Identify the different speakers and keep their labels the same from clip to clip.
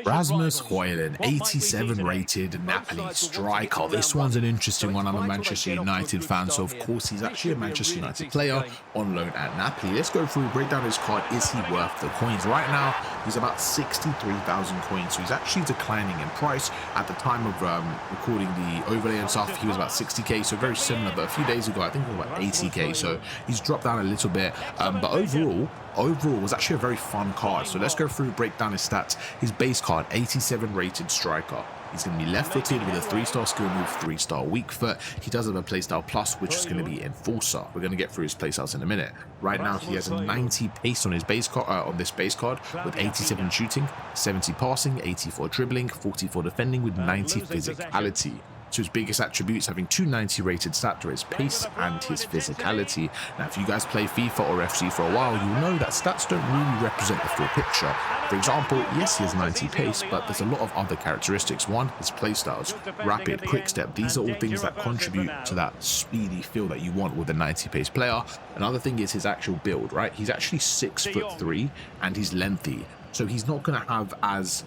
Speaker 1: Rasmus Højlund, 87 rated Napoli striker. This one's an interesting one. I'm a Manchester United fan, so of course he's actually a Manchester United player on loan at Napoli. Let's go through, break down his card. Is he worth the coins? Right now, he's about 63,000 coins, so he's actually declining in price. At the time of recording the overlay and stuff, he was about 60k, so very similar, but a few days ago, I think it was about 80k, so he's dropped down a little bit, but overall was actually a very fun card. So let's go through, break down his stats. His base card, 87 rated striker. He's going to be left-footed with a 3-star skill move, 3-star weak foot. He does have a playstyle plus, which is going to be Enforcer. We're going to get through his playstyles in a minute. Right now, he has a 90 pace on his base card, on this base card, with 87 shooting, 70 passing, 84 dribbling, 44 defending, with 90 physicality. So his biggest attributes, having 290 rated stat, are his pace and his physicality. Now, if you guys play FIFA or FC for a while, you'll know that stats don't really represent the full picture. For example, yes, he has 90 pace, but there's a lot of other characteristics. One, his playstyles, rapid, quick step. These are all things that contribute to that speedy feel that you want with a 90 pace player. Another thing is his actual build, right? He's actually 6'3" and he's lengthy. So he's not going to have as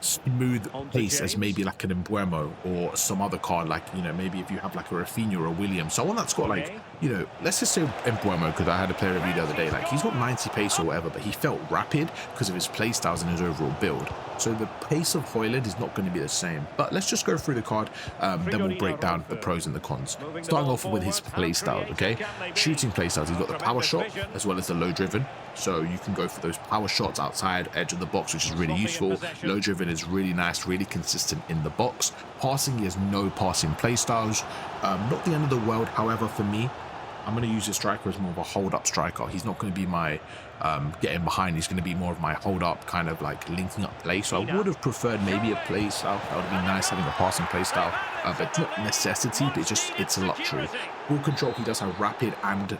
Speaker 1: smooth pace as maybe like an Embuemo or some other card, like, you know, maybe if you have like a Rafinha or a William, someone that's got like, you know, let's just say Embuemo, because I had a player review the other day, like he's got 90 pace or whatever, but he felt rapid because of his play styles and his overall build. So the pace of Højlund is not going to be the same. But let's just go through the card, then we'll break down the pros and the cons. Starting off with his play style, okay? Shooting play styles, he's got the power shot as well as the low driven. So you can go for those power shots outside edge of the box, which is really useful. Low driven is really nice, really consistent in the box. Passing, he has no passing play styles. Not the end of the world, however, for me, I'm going to use this striker as more of a hold-up striker. He's not going to be my getting behind. He's going to be more of my hold-up, kind of like linking up play. So I would have preferred maybe a play style. That would be nice, having a passing play style. But it's not a necessity, but it's a luxury. Ball control, he does have rapid and,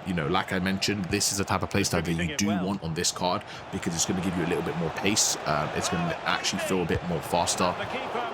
Speaker 1: you know, like I mentioned, this is a type of playstyle that you do want on this card because it's going to give you a little bit more pace. It's going to actually feel a bit more faster.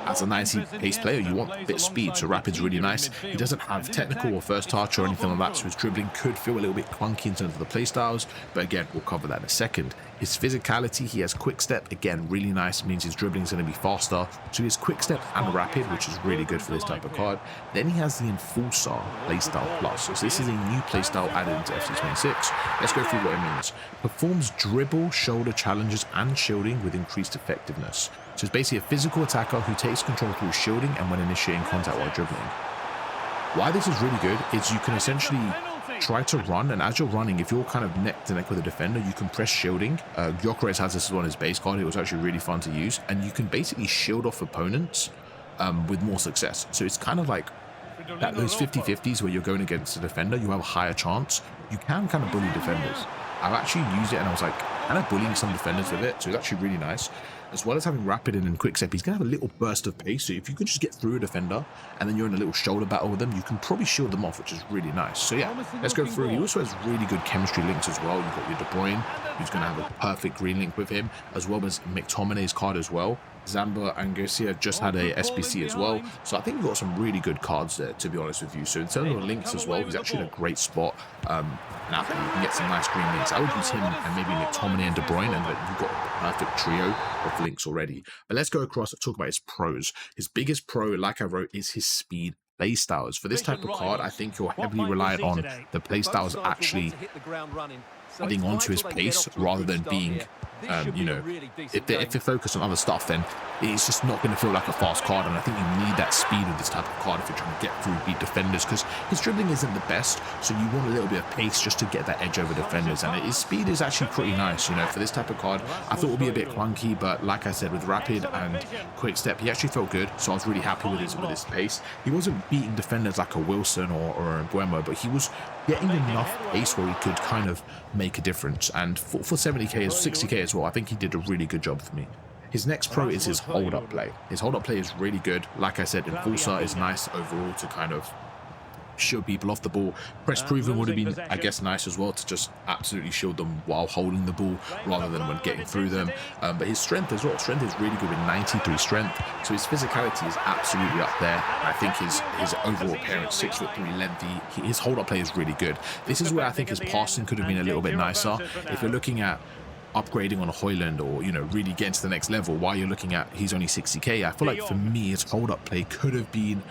Speaker 1: As a 90 pace player, you want a bit of speed, so rapid's really nice. He doesn't have technical or first touch or anything like that, so his dribbling could feel a little bit clunky in terms of the playstyles, but again, we'll cover that in a second. His physicality, he has quick step, again, really nice, means his dribbling is going to be faster. So he has quick step and rapid, which is really good for this type of card. Then he has the Enforcer playstyle plus. So this is a new playstyle added into FC26. Let's go through what it means. Performs dribble, shoulder challenges, and shielding with increased effectiveness. So it's basically a physical attacker who takes control through shielding and when initiating contact while dribbling. Why this is really good is you can essentially try to run, and as you're running, if you're kind of neck to neck with a defender, you can press shielding. Gyökeres has this on his base card. It was actually really fun to use, and you can basically shield off opponents with more success. So it's kind of like that, those 50-50s where you're going against a defender, you have a higher chance. You can kind of bully defenders. I've actually used it and I was like kind of bullying some defenders with it, so it's actually really nice. As well as having rapid and then quick step, he's going to have a little burst of pace, so if you could just get through a defender and then you're in a little shoulder battle with them, you can probably shield them off, which is really nice. So yeah, let's go through. He also has really good chemistry links as well. You've got your De Bruyne, who's going to have a perfect green link with him, as well as McTominay's card as well. Zamba and Garcia just had a SBC as well, so I think we've got some really good cards there, to be honest with you. So in terms of links as well, he's actually in a great spot. Napoli, you can get some nice green links. I would use him and maybe McTominay and De Bruyne, and you've got a perfect trio of links already. But let's go across and talk about his pros. His biggest pro, like I wrote, is his speed playstyles. For this type of card, I think you're heavily reliant on the playstyles actually adding on to his pace rather than being, you know, if they focus on other stuff, then it's just not going to feel like a fast card. And I think you need that speed with this type of card if you're trying to get through, beat defenders, because his dribbling isn't the best, so you want a little bit of pace just to get that edge over defenders. And his speed is actually pretty nice, you know, for this type of card. I thought it would be a bit clunky, but like I said, with rapid and quick step, he actually felt good, so I was really happy with his pace. He wasn't beating defenders like a Wilson or a Embuemo, but he was getting enough pace where he could kind of make a difference. And for 70k, 60k as well, I think he did a really good job for me. His next pro is his hold-up play. His hold-up play is really good. Like I said, Enforcer is nice overall to kind of shield people off the ball. Press proven would have been, I guess, nice as well, to just absolutely shield them while holding the ball rather than when getting through them. But his strength as well, strength is really good with 93 strength, so his physicality is absolutely up there. I think his overall appearance, 6'3", lengthy, his hold-up play is really good. This is where I think his passing could have been a little bit nicer. If you're looking at upgrading on a Højlund or, you know, really getting to the next level while you're looking at he's only 60k. I feel like for me, his hold-up play could have been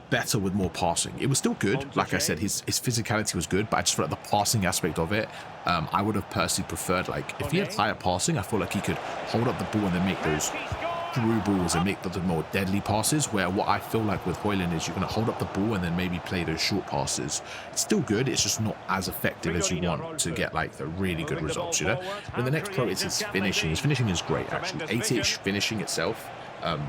Speaker 1: better with more passing. It was still good. Like I said, his physicality was good, but I just feel like the passing aspect of it, I would have personally preferred, like, if he had higher passing, I feel like he could hold up the ball and then make those through balls and make the more deadly passes, where what I feel like with Højlund is you're going to hold up the ball and then maybe play those short passes. It's still good, it's just not as effective as you want to get like the really good results, you know. But the next pro is his finishing. His finishing is great, actually. 80-ish finishing itself.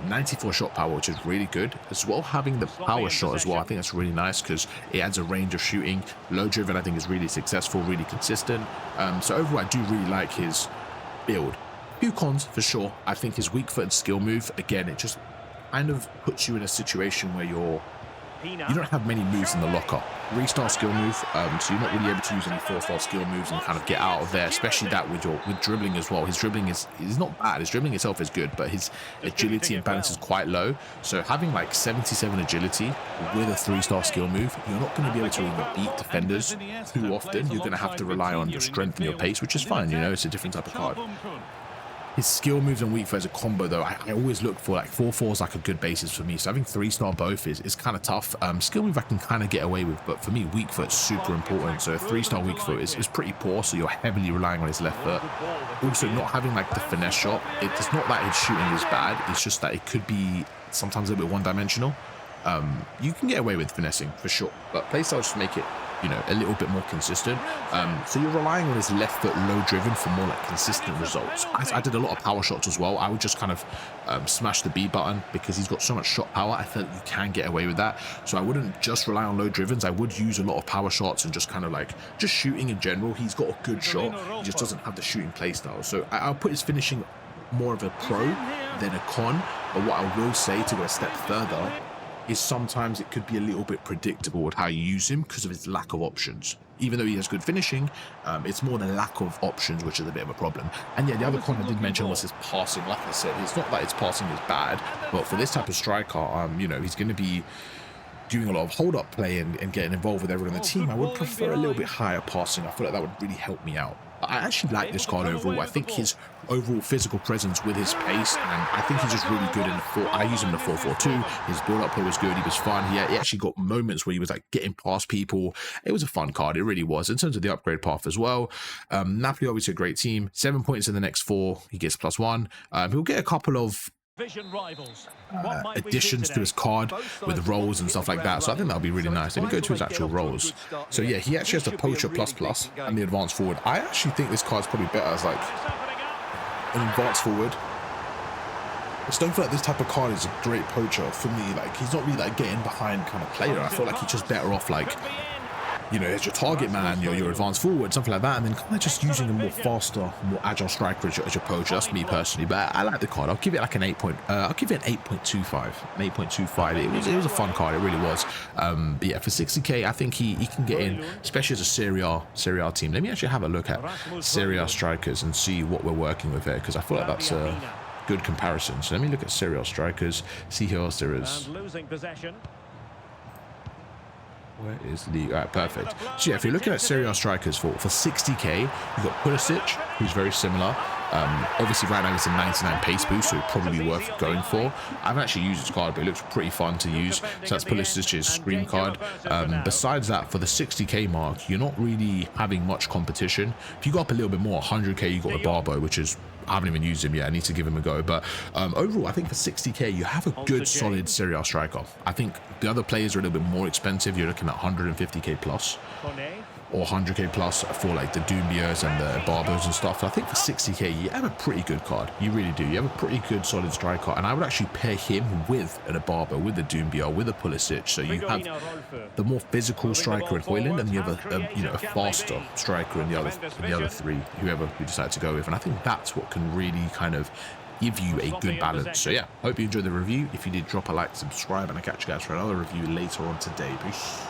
Speaker 1: 94 shot power, which is really good as well. Having the power shot as well, I think that's really nice because it adds a range of shooting. Low driven, I think, is really successful, really consistent. So overall, I do really like his build. Few cons for sure. I think his weak foot and skill move, again, it just kind of puts you in a situation where you don't have many moves in the locker. 3-star skill move, so you're not really able to use any 4-star skill moves and kind of get out of there, especially that with dribbling as well. His dribbling is not bad, his dribbling itself is good, but his agility and balance is quite low. So having like 77 agility with a 3-star skill move, you're not going to be able to even beat defenders too often. You're going to have to rely on your strength and your pace, which is fine, you know, it's a different type of card. His skill moves and weak foot as a combo, though, I always look for like 4-4 is like a good basis for me. So having 3-star both is kind of tough. Skill move I can kind of get away with, but for me, weak foot's super important. So 3-star weak foot is pretty poor, so you're heavily relying on his left foot. Also, not having like the finesse shot, it's not that his shooting is bad, it's just that it could be sometimes a bit one-dimensional. You can get away with finessing for sure, but playstyle just make it, you know, a little bit more consistent. So you're relying on his left foot low driven for more like consistent results. I did a lot of power shots as well. I would just kind of smash the B button because he's got so much shot power. I felt you can get away with that. So I wouldn't just rely on low drivens. I would use a lot of power shots and just kind of like just shooting in general. He's got a good shot. He just doesn't have the shooting play style. So I'll put his finishing more of a pro than a con. But what I will say, to go a step further, is sometimes it could be a little bit predictable with how you use him because of his lack of options. Even though he has good finishing, it's more the lack of options which is a bit of a problem. And yeah, the other con I did mention was his passing. Like I said, it's not that his passing is bad, but for this type of striker, you know, he's going to be doing a lot of hold-up play and getting involved with everyone on the team. I would prefer a little bit higher passing. I feel like that would really help me out. I actually like this card overall. I think his overall physical presence with his pace, and I think he's just really good in the I use him in the 4-4-2. His build-up play was good. He was fun. He actually got moments where he was like getting past people. It was a fun card. It really was. In terms of the upgrade path as well, Napoli obviously a great team. 7 points in the next 4. He gets +1. He'll get a couple of additions to his card with rolls and stuff like that, so I think that'll be really nice. Let me go to his actual rolls. So yeah, he actually has the poacher ++ and the advanced forward. I actually think this card's probably better as like an advanced forward. I just don't feel like this type of card is a great poacher for me. Like, he's not really like getting behind kind of player. I feel like he's just better off like, you know, as your target man, your advanced forward, something like that, and then kind of just using a more faster, more agile striker as your poacher. That's me personally, but I like the card. I'll give it like an 8 I'll give it an 8.25. An 8.25. It was a fun card. It really was. But yeah, for 60k, I think he can get in, especially as a Serie A team. Let me actually have a look at Serie A strikers and see what we're working with here, because I feel like that's a good comparison. So let me look at Serie A strikers, see who else there is. Where is the... All right, perfect. So yeah, if you're looking at Serie A strikers for 60k, you've got Pulisic, who's very similar. Obviously right now it's a 99 pace boost, so probably worth going for. I haven't actually used this card, but it looks pretty fun to use. So that's Pulisic's screen card. Besides that, for the 60k mark, you're not really having much competition. If you go up a little bit more, 100k, you got Barbo, which is... I haven't even used him yet. I need to give him a go. But overall, I think for 60k, you have a good, solid Serie A striker. I think the other players are a little bit more expensive. You're looking at 150k plus or 100k plus for like the Doombias and the Barbos and stuff. So I think for 60k, you have a pretty good card. You really do. You have a pretty good, solid striker. And I would actually pair him with an Barbo, with the Doombia, with a Pulisic. So you have the more physical striker in Højlund, and you have a faster striker in the other three, whoever you decide to go with. And I think that's what can really kind of give you a good balance. So yeah, hope you enjoyed the review. If you did, drop a like, subscribe, and I'll catch you guys for another review later on today. Peace.